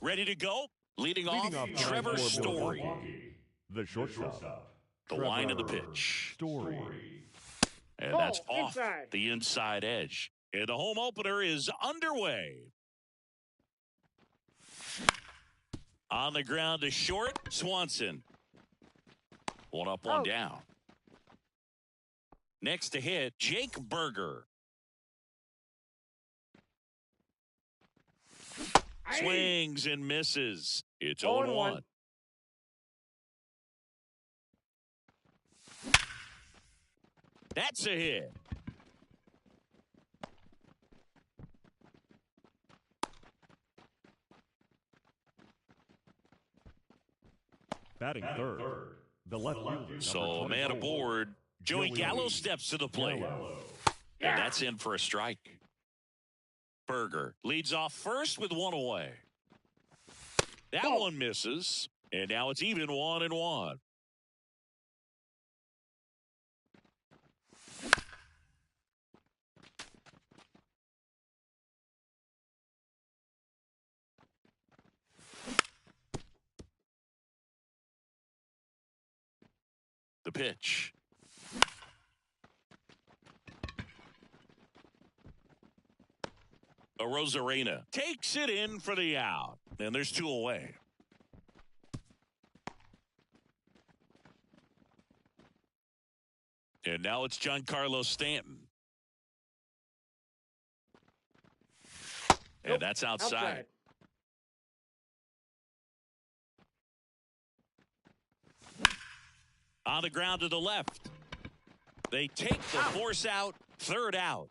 Ready to go? Leading off Trevor Story. The shortstop. The line of the pitch. Story. And that's off the inside edge. And the home opener is underway. On the ground to short, Swanson. One up, one down. Next to hit, Jake Burger. Swings and misses. It's 0-1. That's a hit. Batting third. The left fielder. So, man aboard. Joey Gallo steps to the plate. And that's in for a strike. Burger leads off first with one away. That one misses. And now it's even 1-1. The pitch. Arozarena takes it in for the out. And there's two away. And now it's Giancarlo Stanton. And that's outside. On the ground to the left. They take the force out. Third out.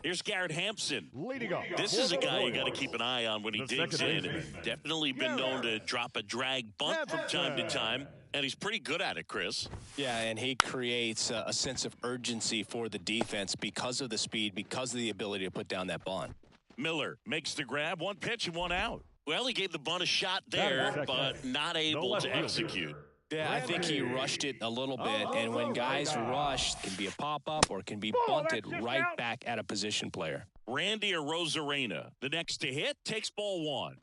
Here's Garrett Hampson. Leading off. This is a guy you got to keep an eye on when he digs in. Definitely been known to drop a drag bunt from time to time, and he's pretty good at it, Chris. Yeah, and he creates a sense of urgency for the defense because of the speed, because of the ability to put down that bunt. Miller makes the grab, one pitch and one out. Well, he gave the bunt a shot there, but not able to execute. Yeah, I think he rushed it a little bit, and when guys rush, it can be a pop-up or it can be bunted right back at a position player. Randy Arozarena, the next to hit, takes ball one.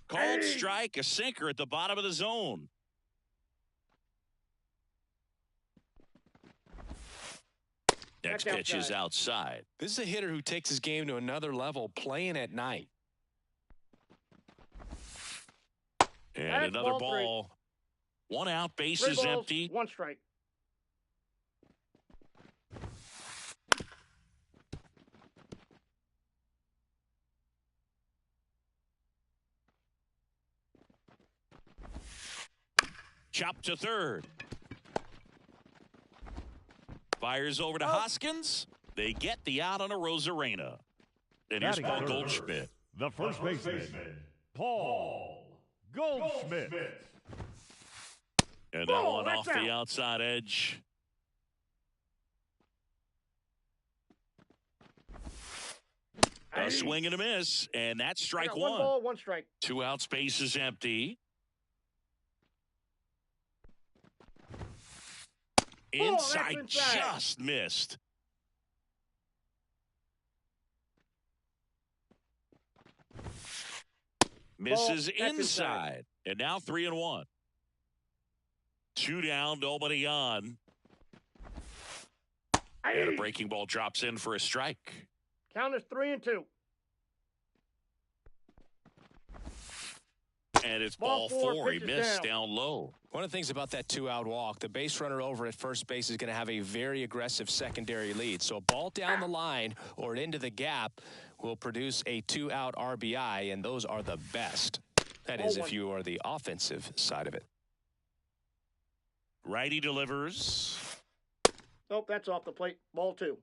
Called strike, a sinker at the bottom of the zone. Next pitch is outside. This is a hitter who takes his game to another level, playing at night. And another ball. One out, bases empty. One strike. Chop to third. Fires over to Hoskins. They get the out on Arozarena. And here's Paul Goldschmidt. The first baseman, Paul Goldschmidt. And that one off the outside edge. A swing and a miss, and that's strike one. One ball, one strike. Two out, space is empty. Inside, just missed. Misses inside. And now 3-1. Two down, nobody on. And a breaking ball drops in for a strike. Count is 3-2. And it's ball four. He missed down low. One of the things about that two-out walk, the base runner over at first base is going to have a very aggressive secondary lead. So a ball down the line or into the gap will produce a two-out RBI, and those are the best. That is if you are the offensive side of it. Righty delivers. Nope, that's off the plate. Ball two.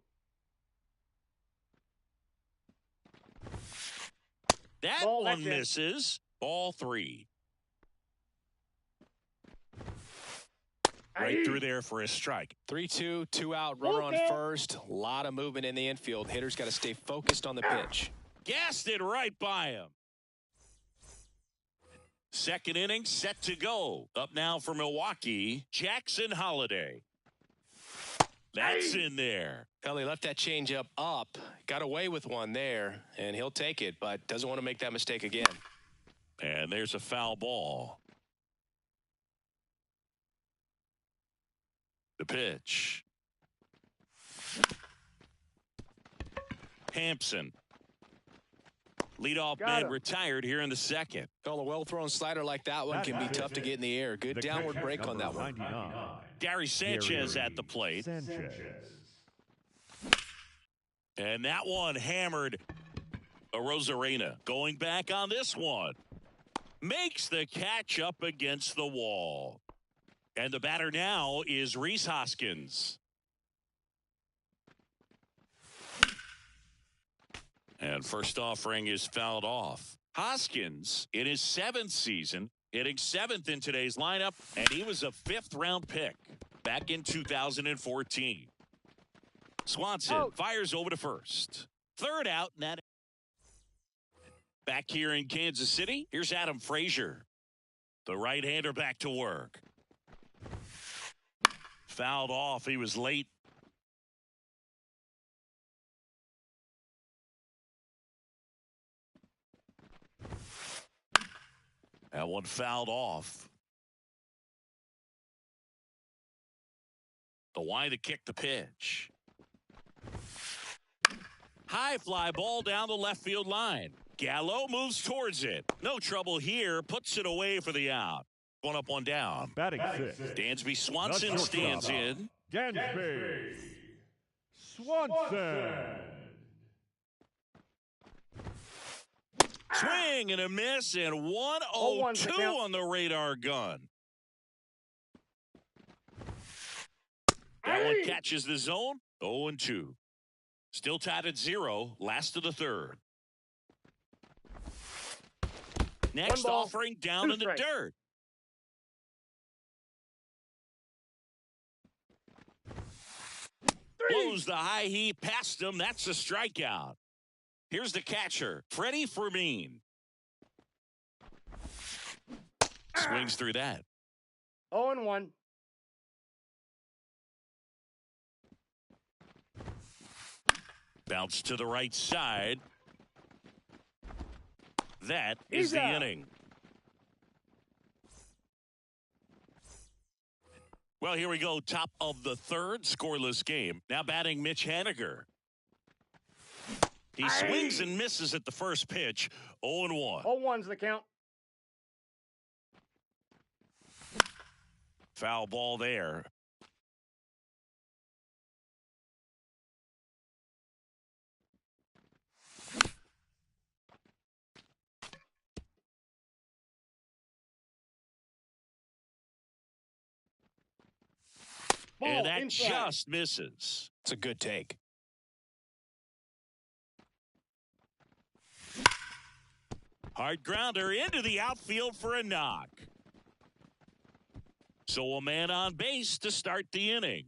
That one misses. Ball three. Right through there for a strike. 3-2, two out, runner on first. A lot of movement in the infield. Hitter's got to stay focused on the pitch. Gassed it right by him. Second inning set to go. Up now for Milwaukee, Jackson Holliday. That's in there. Well, he left that changeup up, got away with one there, and he'll take it, but doesn't want to make that mistake again. And there's a foul ball. The pitch. Hampson. Leadoff man retired here in the second. Well, a well-thrown slider like that one can be tough to get in the air. Good downward break on that one. 99. Gary Sanchez at the plate. Sanchez. And that one hammered a Rosarena. Going back on this one. Makes the catch up against the wall. And the batter now is Rhys Hoskins. And first offering is fouled off. Hoskins, in his 7th season, hitting 7th in today's lineup, and he was a 5th-round pick back in 2014. Swanson fires over to first. Third out, and that. Back here in Kansas City, here's Adam Frazier. The right-hander back to work. Fouled off. He was late. That one fouled off. The wide to kick the pitch. High fly ball down the left field line. Gallo moves towards it. No trouble here. Puts it away for the out. One up, one down. Batting 6. Dansby Swanson stands in. Dansby Swanson. Swing and a miss, and 1-0-2 on the radar gun. That one catches the zone. 0-2. Still tied at 0. Last of the third. Next offering down in the dirt. Blows the high heat past him. That's a strikeout. Here's the catcher, Freddie Fermin. Swings through that. 0-1. Bounce to the right side. That is the inning. Well, here we go. Top of the third, scoreless game. Now batting Mitch Haniger. He swings and misses at the first pitch. 0-1. 0-1's the count. Foul ball there. And that just misses. It's a good take. Hard grounder into the outfield for a knock. So a man on base to start the inning.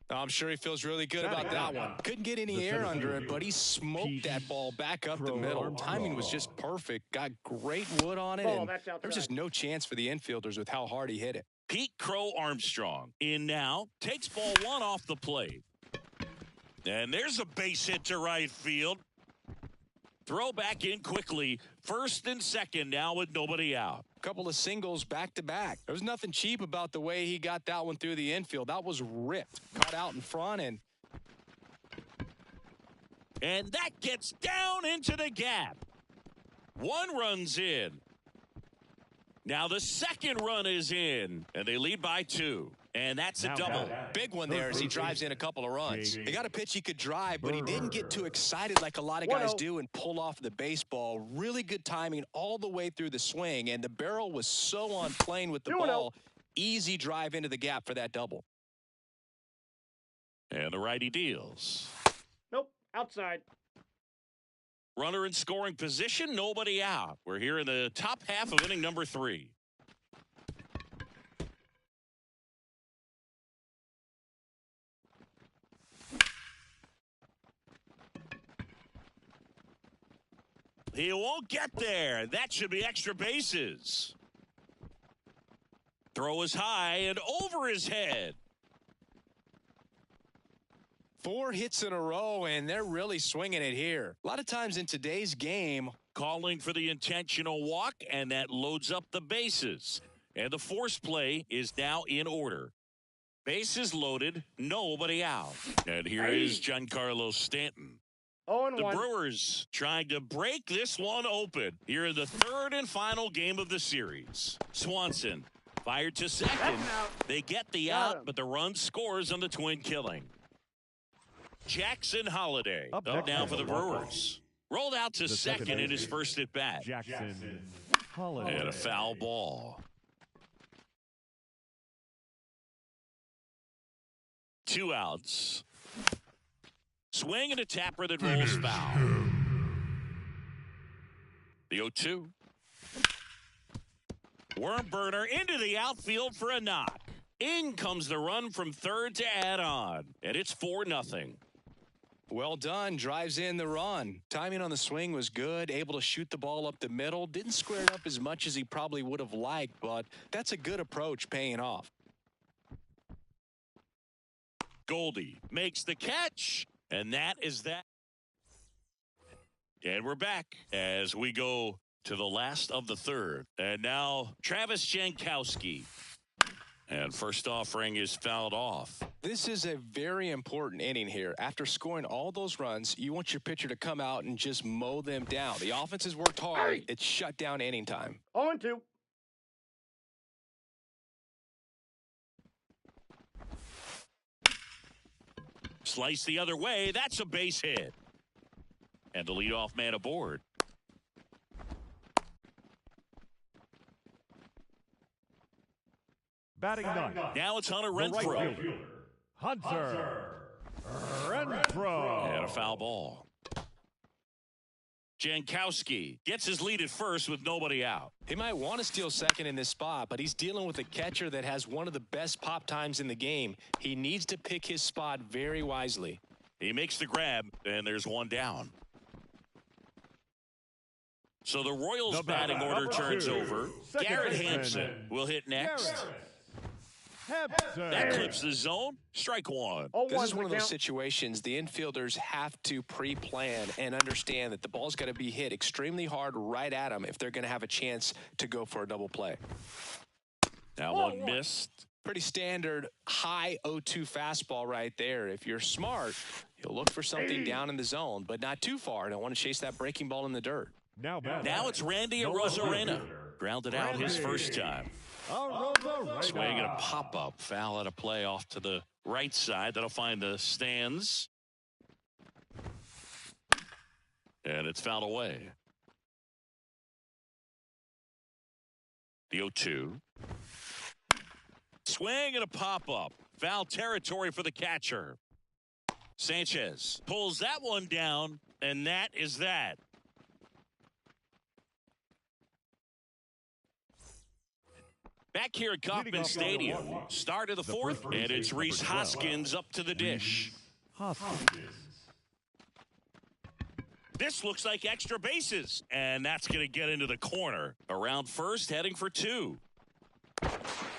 I'm sure he feels really good about that one. Couldn't get any air under it, but he smoked that ball back up the middle. Timing was just perfect. Got great wood on it, and there was just no chance for the infielders with how hard he hit it. Pete Crow Armstrong in now. Takes ball 1 off the plate. And there's a base hit to right field. Throw back in quickly. First and second now with nobody out. Couple of singles back to back. There was nothing cheap about the way he got that one through the infield. That was ripped. Caught out in front, and that gets down into the gap. 1 run's in. Now the second run is in, and they lead by 2. And that's a double. Big one there as he drives in a couple of runs. He got a pitch he could drive, but he didn't get too excited like a lot of guys do and pull off the baseball. Really good timing all the way through the swing, and the barrel was so on plane with the ball. Easy drive into the gap for that double. And the righty deals. Nope, outside. Runner in scoring position, nobody out. We're here in the top half of inning number 3. He won't get there. That should be extra bases. Throw is high and over his head. 4 hits in a row, and they're really swinging it here. A lot of times in today's game, Calling for the intentional walk, and that loads up the bases. And the force play is now in order. Bases loaded, nobody out. And here is Giancarlo Stanton. 0-1. The Brewers trying to break this one open here in the 3rd and final game of the series. Swanson fired to second. That's an out. They get the Got out, him. but the run scores on the twin killing. Jackson Holiday Up up next now is for the the Brewers. Rolled out to The second second in his baseman, first at bat. Jackson Holiday. And a foul ball. 2 outs. Swing and a tapper that rolls foul. The 0-2. Worm burner into the outfield for a knock. In comes the run from third to add on. And it's 4-0. well done. Drives in the run. Timing on the swing was good. Able to shoot the ball up the middle. Didn't square it up as much as he probably would have liked, but that's a good approach, paying off. Goldie makes the catch, and that is that. And we're back as we go to the last of the 3rd. And now Travis Jankowski. And first offering is fouled off. This is a very important inning here. After scoring all those runs, you want your pitcher to come out and just mow them down. The offense has worked hard. It's shut down inning time. 0-2. Slice the other way. That's a base hit. And the leadoff man aboard. Batting ninth, Now it's Hunter the right Renfroe. fielder, Hunter Renfroe. And a foul ball. Jankowski gets his lead at first with nobody out. He might want to steal second in this spot, but he's dealing with a catcher that has one of the best pop times in the game. He needs to pick his spot very wisely. He makes the grab, and there's one down. So the Royals The batting batter, order number turns 2, over. second Garrett baseman, Hampson will hit next. Hampson. That clips the zone. Strike one. 0-1 This is one of those count. situations the infielders have to pre-plan and understand that the ball's got to be hit extremely hard right at them if they're going to have a chance to go for a double play. Now one missed. Pretty standard high 0-2 fastball right there. If you're smart, you'll look for something down in the zone, but not too far. Don't want to chase that breaking ball in the dirt. Now batting. Now it's Randy No Arozarena. Grounded out his first time. Arozarena. Swing and a pop-up. Foul at a play off to the right side. That'll find the stands. And it's fouled away. The 0-2. Swing and a pop-up. Foul territory for the catcher. Sanchez pulls that one down, and that is that. Back here at Kauffman Stadium, start of the 4th, and it's Rhys Hoskins up to the dish. Hoskins. This looks like extra bases, and that's going to get into the corner. Around first, heading for 2.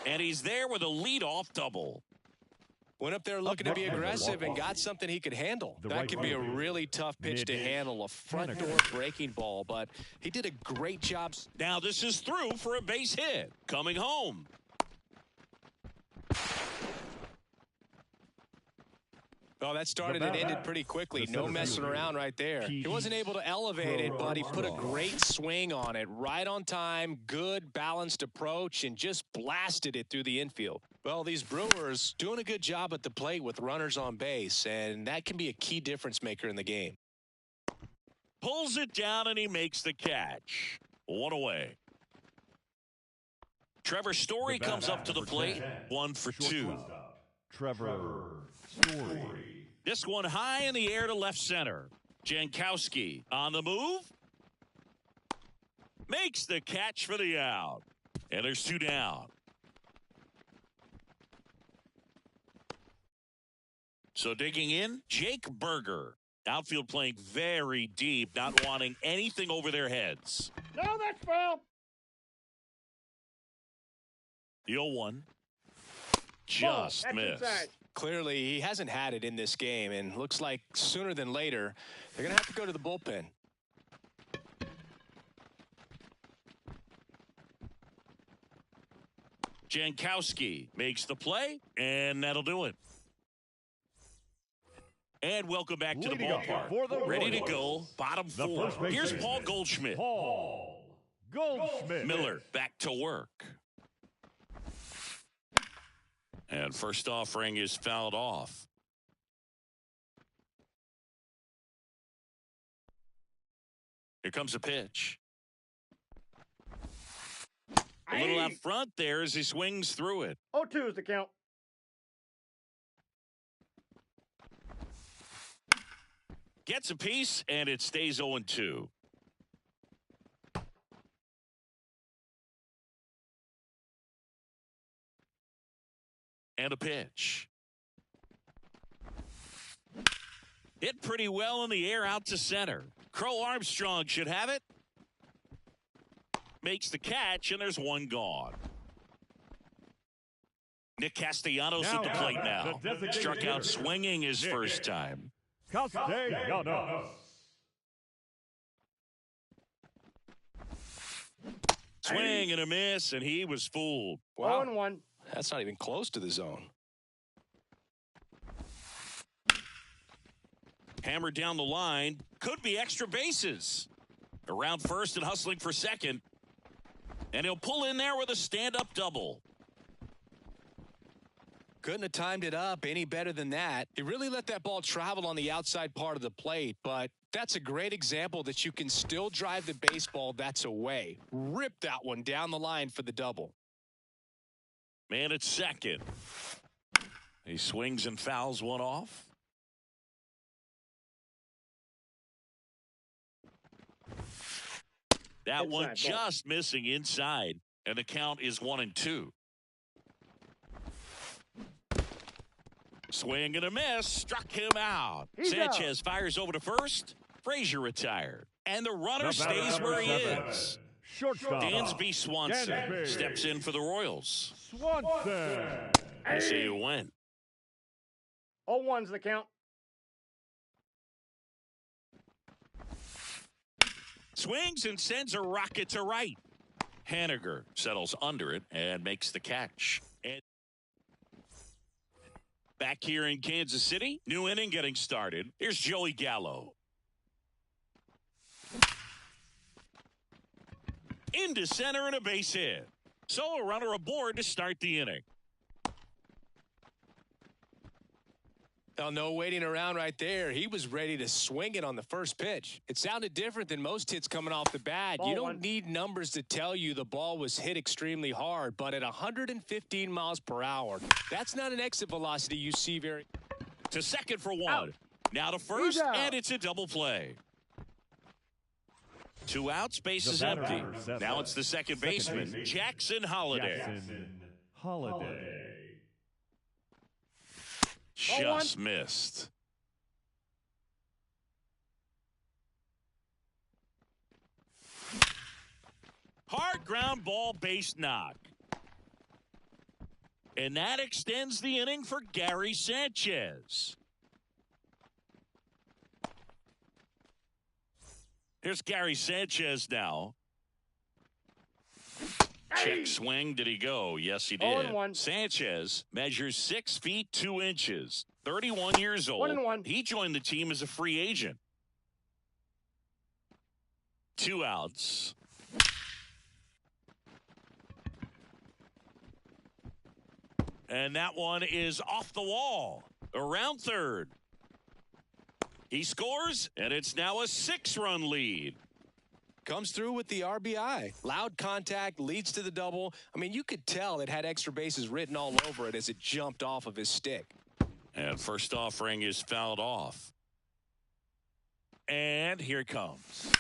And he's there with a leadoff double. Went up there looking to be aggressive and got something he could handle. The That right could be a fielder, really tough pitch to handle, a front door breaking ball, but he did a great job. Now this is through for a base hit. Coming home. Oh, that started and ended pretty quickly. The No center messing fielder, around right there. He wasn't able to elevate it, but he put a great swing on it. Right on time, good balanced approach, and just blasted it through the infield. Well, these Brewers doing a good job at the plate with runners on base, and that can be a key difference maker in the game. Pulls it down and he makes the catch. One away. Trevor Story comes up to the plate. 1 for 2. Trevor Story. This one high in the air to left center. Jankowski on the move. Makes the catch for the out. And there's 2 down. So digging in, Jake Berger. Outfield playing very deep, not wanting anything over their heads. No, that's foul. The 0-1. Just That's missed. inside. Clearly, he hasn't had it in this game, and looks like sooner than later, they're going to have to go to the bullpen. Jankowski makes the play, and that'll do it. And welcome back to the Leading off ballpark. for the Ready to Royals, go, bottom the four. first baseman, Here's Paul Goldschmidt. Paul Goldschmidt. Miller back to work. And first offering is fouled off. Here comes a pitch. A little out front there as he swings through it. 0-2 is the count. Gets a piece, and it stays 0-2. And a pitch. Hit pretty well in the air out to center. Crow Armstrong should have it. Makes the catch, and there's one gone. Nick Castellanos at the plate now. Struck out swinging his first time. Castellanos. Swing and a miss, and he was fooled. Wow. 0-1. That's not even close to the zone. Hammered down the line. Could be extra bases. Around first and hustling for second. And he'll pull in there with a stand-up double. Couldn't have timed it up any better than that. He really let that ball travel on the outside part of the plate, but that's a great example that you can still drive the baseball that's away. Rip that one down the line for the double. Man at second. He swings and fouls one off. That Inside one ball. just missing inside, and the count is 1-2. Swing and a miss, struck him out. He's Sanchez fires over to first. Frazier retired, and the runner The batter, stays number where he 7, is. Shortstop. Dansby Swanson Dansby. steps in for the Royals. Swanson. I see who went. 0-1's the count. Swings and sends a rocket to right. Haniger settles under it and makes the catch. And back here in Kansas City, new inning getting started. Here's Joey Gallo. Into center and a base hit. So a runner aboard to start the inning. Now, no waiting around right there. He was ready to swing it on the first pitch. It sounded different than most hits coming off the bat. Ball You don't one. need numbers to tell you the ball was hit extremely hard, but at 115 miles per hour, that's not an exit velocity you see very. To second for one. Out. Now to first, out. and it's a double play. 2 outs, base The is batter, empty. number 7, Now it's the second baseman, baseman, Jackson Holliday. Jackson Holiday. Just missed. Hard ground ball, base knock. And that extends the inning for Gary Sanchez. Here's Gary Sanchez now. Check swing. Did he go? Yes, he did. 0-1. Sanchez measures 6 feet 2 inches. 31 years old. 1-1. He joined the team as a free agent. 2 outs. And that one is off the wall. Around third. He scores, and it's now a 6-run lead. Comes through with the RBI. Loud contact, leads to the double. I mean, you could tell it had extra bases written all over it as it jumped off of his stick. And first offering is fouled off. And here it comes.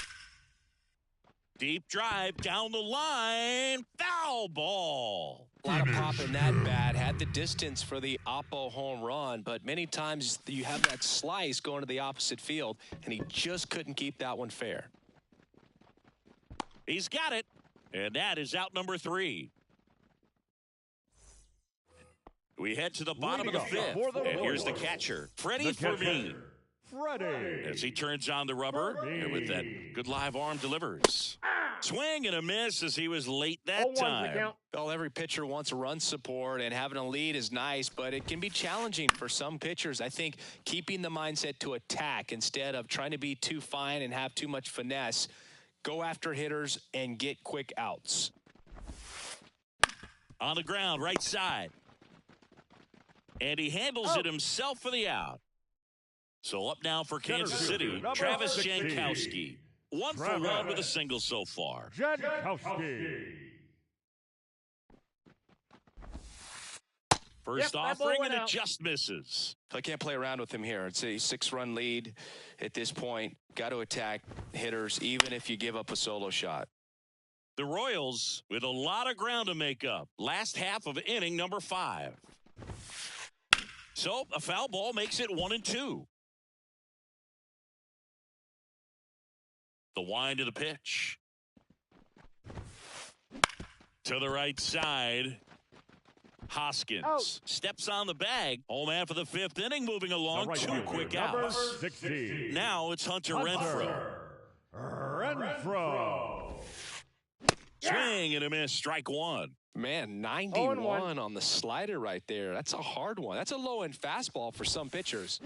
Deep drive down the line. Foul ball. A lot of pop in that bat. Had the distance for the Oppo home run, but many times you have that slice going to the opposite field, and he just couldn't keep that one fair. He's got it. And that is out number 3. We head to the bottom of Leading the off fifth. for the And here's the Royals. catcher, Freddie The catcher, Fermin. Freddie. As he turns on the rubber, Fermin. and with that good live arm delivers. Swing and a miss as he was late that 0-1's the time. count. Well, every pitcher wants run support, and having a lead is nice, but it can be challenging for some pitchers. I think keeping the mindset to attack instead of trying to be too fine and have too much finesse, go after hitters and get quick outs. On the ground, right side. And he handles it himself for the out. So up now for Kansas Center City, fielder, number Travis 16. Jankowski. 1 for 1 with a single so far. Jankowski. First Yep, that ball offering, went and it out. just misses. I can't play around with him here. It's a 6-run lead at this point. Got to attack hitters, even if you give up a solo shot. The Royals with a lot of ground to make up. Last half of inning number 5. So a foul ball makes it 1-2. The wind of the pitch. To the right side. Hoskins steps on the bag. Home man for the 5th inning, moving along. The right 2 fielder, quick number outs. 16. Now it's Hunter Renfroe. Renfroe. Swing and a miss. Strike 1. Man, 0-1. 91 on the slider right there. That's a hard one. That's a low-end fastball for some pitchers.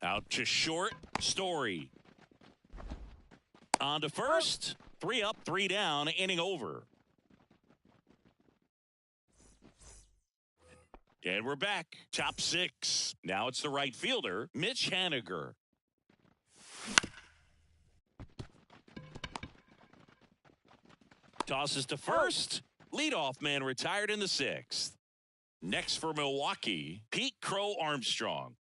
Out to short. Story. On to first. 3 up, 3 down. Inning over. And we're back. Top 6. Now it's the right fielder, Mitch Haniger. Tosses to first. Leadoff man retired in the 6th. Next for Milwaukee, Pete Crow Armstrong.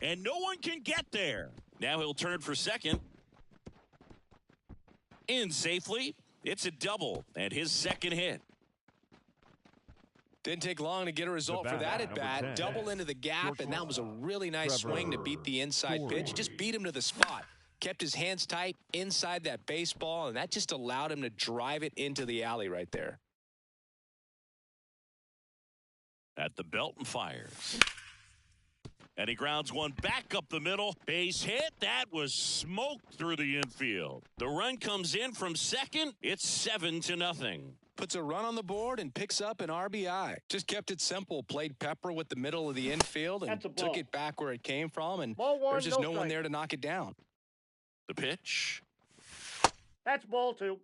And no one can get there. Now he'll turn for second. In safely. It's a double and his second hit. Didn't take long to get a result for that at bat. Number 10. Double into the gap, and that was a really nice Trevor swing to beat the inside Story. pitch. Just beat him to the spot. Kept his hands tight inside that baseball, and that just allowed him to drive it into the alley right there. At the belt and fires. And he grounds one back up the middle. Base hit. That was smoked through the infield. The run comes in from second. It's 7-0. Puts a run on the board and picks up an RBI. Just kept it simple. Played pepper with the middle of the infield and That's a ball. took it back where it came from. And Ball 1, there's just no no one strike. there to knock it down. The pitch. That's ball 2.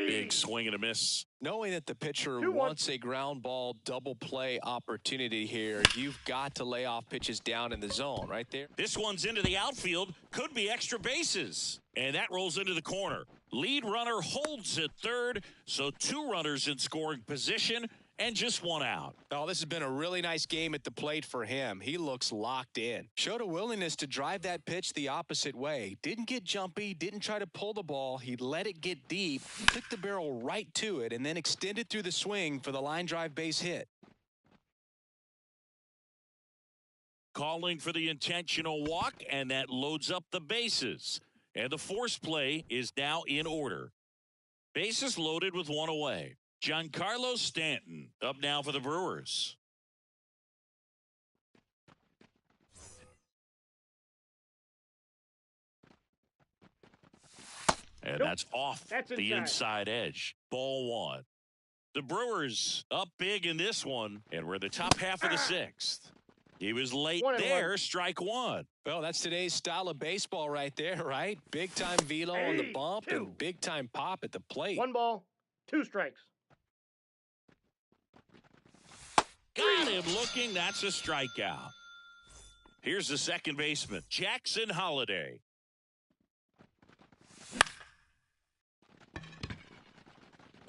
Big swing and a miss. Knowing that the pitcher 2-1. wants a ground ball double play opportunity here, you've got to lay off pitches down in the zone right there. This one's into the outfield. Could be extra bases. And that rolls into the corner. Lead runner holds at third. So 2 runners in scoring position and just 1 out. Oh, this has been a really nice game at the plate for him. He looks locked in. Showed a willingness to drive that pitch the opposite way. Didn't get jumpy, didn't try to pull the ball. He let it get deep, took the barrel right to it, and then extended through the swing for the line drive base hit. Calling for the intentional walk, and that loads up the bases. And the force play is now in order. Bases loaded with 1 away. Giancarlo Stanton up now for the Brewers. And that's off That's the inside edge. Ball 1. The Brewers up big in this one, and we're in the top half of the 6th. He was late 1-1. there, strike 1. Well, that's today's style of baseball right there, right? Big-time velo on the bump 2. and big-time pop at the plate. 1 ball, 2 strikes. Got him looking. That's a strikeout. Here's the second baseman, Jackson Holliday.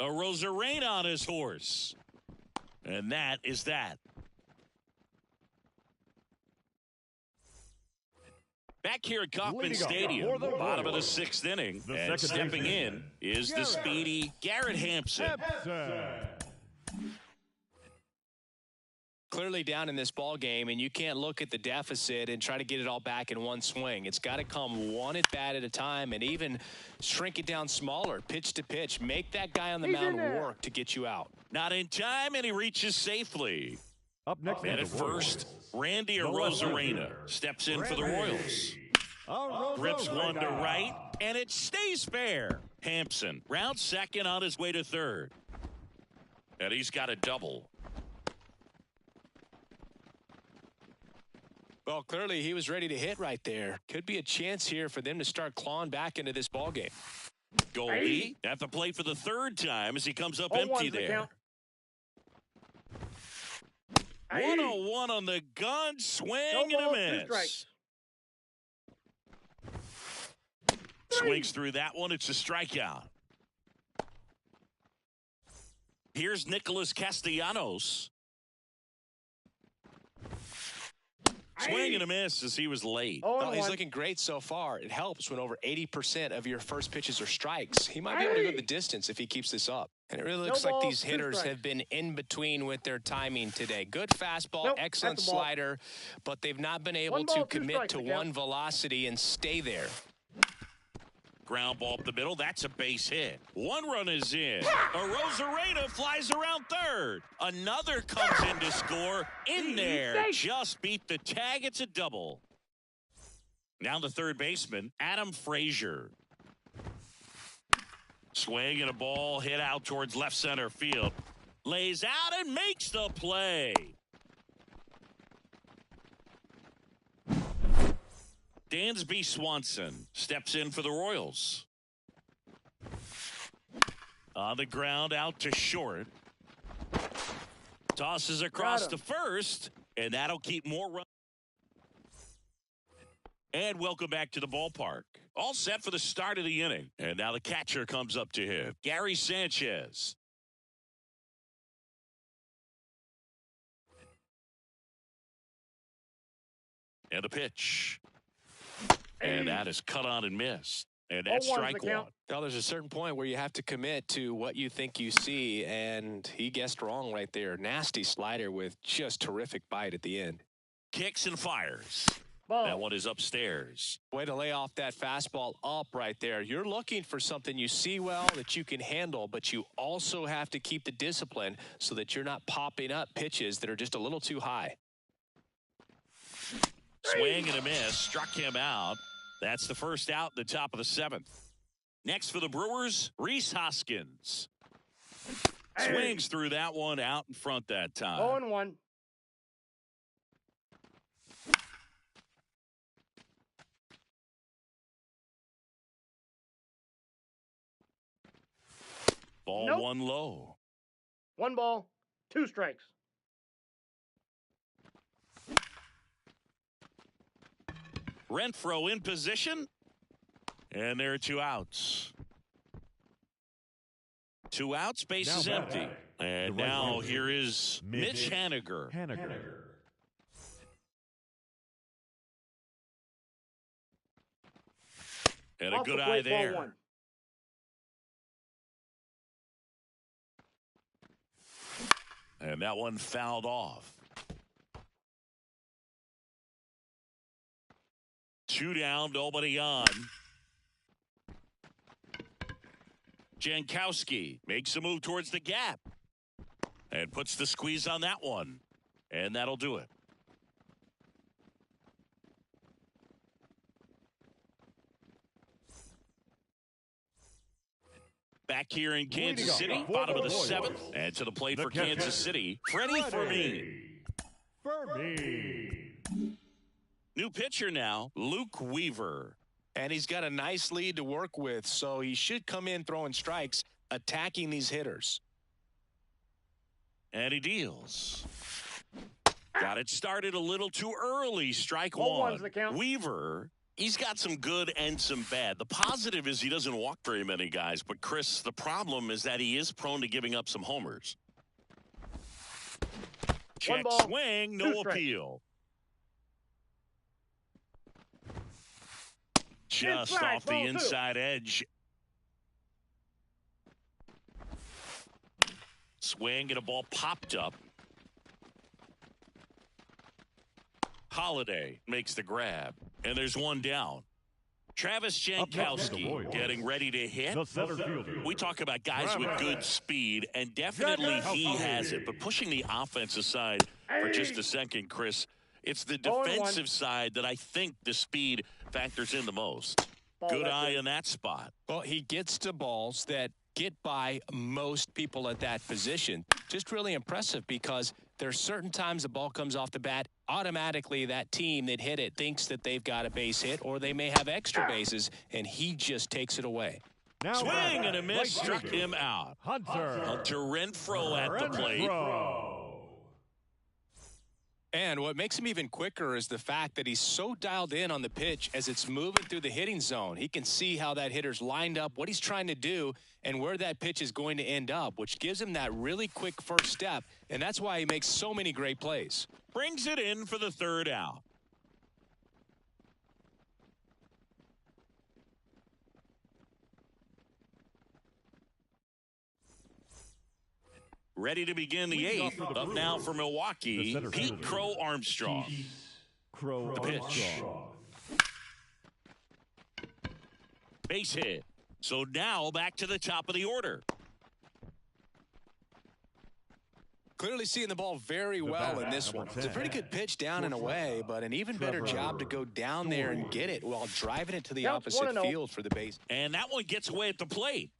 A Rosarena on his horse. And that is that. Back here at Kauffman Leading off Stadium, for the bottom of the Royals. 6th inning, The and second stepping baseman, in is the speedy Garrett Hampson. Hampson. clearly down in this ball game, and you can't look at the deficit and try to get it all back in one swing. It's got to come one at bat at a time, and even shrink it down smaller, pitch to pitch. Make that guy on the mound work to get you out. Not in time, and he reaches safely. Up next, And at first, Randy Arozarena steps in for the Royals. Rips one to right, and it stays fair. Hampson rounds second on his way to third. And he's got a double. Well, clearly he was ready to hit right there. Could be a chance here for them to start clawing back into this ball game. Goldie at the plate for the third time as he comes up empty there. 101 on the gun, swing and a miss. Swings through that one. It's a strikeout. Here's Nicholas Castellanos. Swing and a miss as he was late. Oh, he's looking great so far. It helps when over 80% of your first pitches are strikes. He might be able to go the distance if he keeps this up. And it really looks like these hitters have been in between with their timing today. Good fastball, excellent slider, but they've not been able to commit to one velocity and stay there. Ground ball up the middle. That's a base hit. One run is in. Arozarena flies around third. Another comes in to score. In there. Just beat the tag. It's a double. Now the third baseman, Adam Frazier. Swing and a ball hit out towards left center field. Lays out and makes the play. Dansby Swanson steps in for the Royals. On the ground out to short. Tosses across to first, and that'll keep more runs. And welcome back to the ballpark. All set for the start of the inning. And now the catcher comes up to him, Gary Sanchez. And the pitch. And that is cut on and missed. And that's strike one. Now, there's a certain point where you have to commit to what you think you see, and he guessed wrong right there. Nasty slider with just terrific bite at the end. Kicks and fires. That one is upstairs. Way to lay off that fastball up right there. You're looking for something you see well that you can handle, but you also have to keep the discipline so that you're not popping up pitches that are just a little too high. Swing and a miss. Struck him out. That's the first out in the top of the seventh. Next for the Brewers, Rhys Hoskins. Swings through that one out in front that time. 0-1. Ball one low. 1 ball, 2 strikes. Renfroe in position. And there are 2 outs. 2 outs, base is empty. And now here is Mitch Haniger. And a good eye there. And that one fouled off. 2 down, nobody on. Jankowski makes a move towards the gap and puts the squeeze on that one. And that'll do it. Back here in Kansas City, bottom of the 7th, and to the plate for Kansas City, Freddie Fermin. New pitcher now, Luke Weaver. And he's got a nice lead to work with, so he should come in throwing strikes, attacking these hitters. And he deals. Got it started a little too early. Strike one. Weaver, he's got some good and some bad. The positive is he doesn't walk very many guys. But, Chris, the problem is that he is prone to giving up some homers. Check swing, no appeal. Just off the inside edge. Swing and a ball popped up. Holiday makes the grab, and there's one down. Travis Up next for the Jankowski Royals, getting ready to hit. the center fielder. We talk about guys with good speed, and definitely he has it. But pushing the offense aside for just a second, Chris, it's the defensive side that I think the speed factors in the most. Good eye in that spot. Well, he gets to balls that get by most people at that position. Just really impressive because there's certain times the ball comes off the bat, automatically that team that hit it thinks that they've got a base hit or they may have extra bases, and he just takes it away. Now Swing and a miss, right struck fielder, him out. Hunter Renfroe at the plate. Renfroe. And what makes him even quicker is the fact that he's so dialed in on the pitch as it's moving through the hitting zone. He can see how that hitter's lined up, what he's trying to do, and where that pitch is going to end up, which gives him that really quick first step, and that's why he makes so many great plays. Brings it in for the third out. Ready to begin the eighth. Up now for Milwaukee, Pete Crow Armstrong. Crow The pitch. Armstrong. Base hit. So now back to the top of the order. Clearly seeing the ball very well in this one. It's a pretty good pitch down and away, but an even better job to go down there and get it while driving it to the opposite field for the base. And that one gets away at the plate.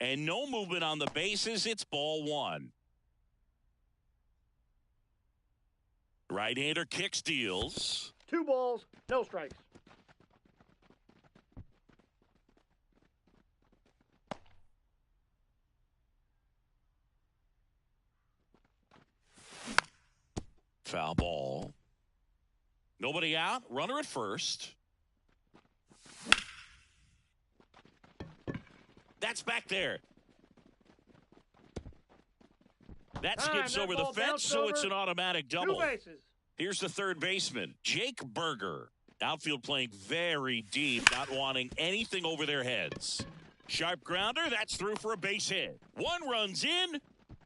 And no movement on the bases. It's ball one. Right-hander kick steals. 2 balls, no strikes. Foul ball. Nobody out. Runner at first. That's back there. That skips over the fence, so it's an automatic double. 2 bases. Here's the third baseman, Jake Berger. Outfield playing very deep, not wanting anything over their heads. Sharp grounder, that's through for a base hit. One runs in.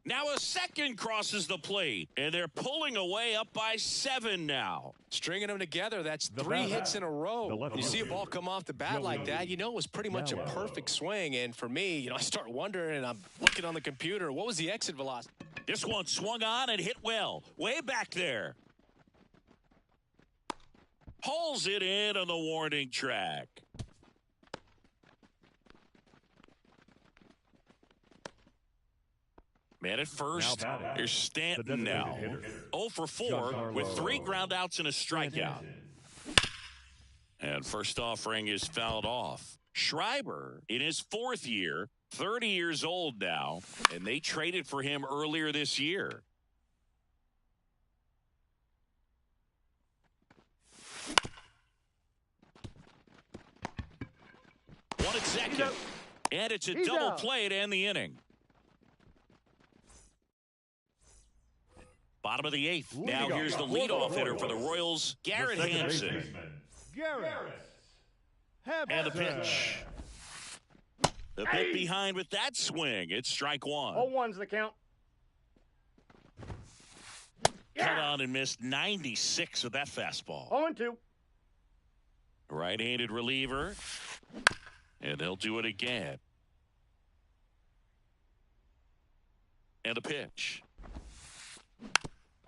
Now a second crosses the plate, and they're pulling away up by 7 now. Stringing them together, that's 3 hits in a row. You see a ball come off the bat like that, you know it was pretty much a perfect swing. And for me, I start wondering, and I'm looking on the computer, what was the exit velocity? This one swung on and hit well, way back there. Hauls it in on the warning track. Man at first, here's Stanton now. 0 for 4 with 3 groundouts and a strikeout. And first offering is fouled off. Schreiber in his 4th year, 30 years old now, and they traded for him earlier this year. One at second, and it's a double play to end the inning. Bottom of the 8th. Now here's the leadoff hitter for the Royals, Garrett Hampson. And the pitch. The bit behind with that swing. It's strike one. 0-1's the count. Cut on and missed 96 with that fastball. 0-2. Right-handed reliever. And they'll do it again. And the pitch.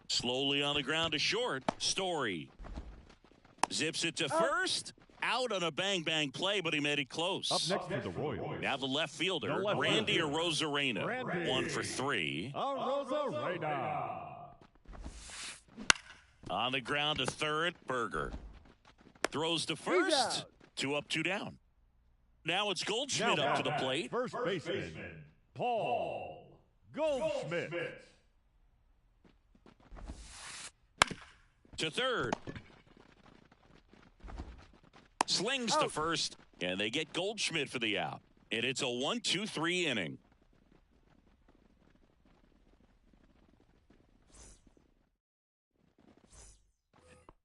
Slowly on the ground to short. Story zips it to first. Out on a bang-bang play, but he made it close. Up next for the Royals. Now the left fielder, Randy Arozarena. 1 for 3. Arozarena. On the ground to third, Berger. Throws to first. 2 up, 2 down. Now it's Goldschmidt up to the plate. First baseman, Paul Goldschmidt. To third. Slings to first, and they get Goldschmidt for the out. And it's a 1-2-3 inning.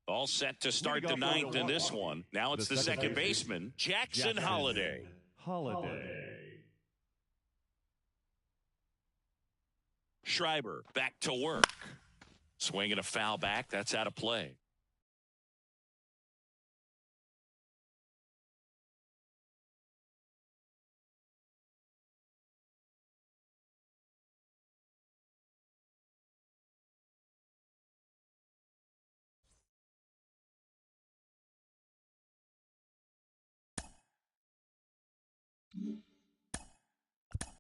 All set to start the 9th in this one. Now it's the second baseman, Jackson Holliday. Schreiber back to work. Swinging a foul back. That's out of play.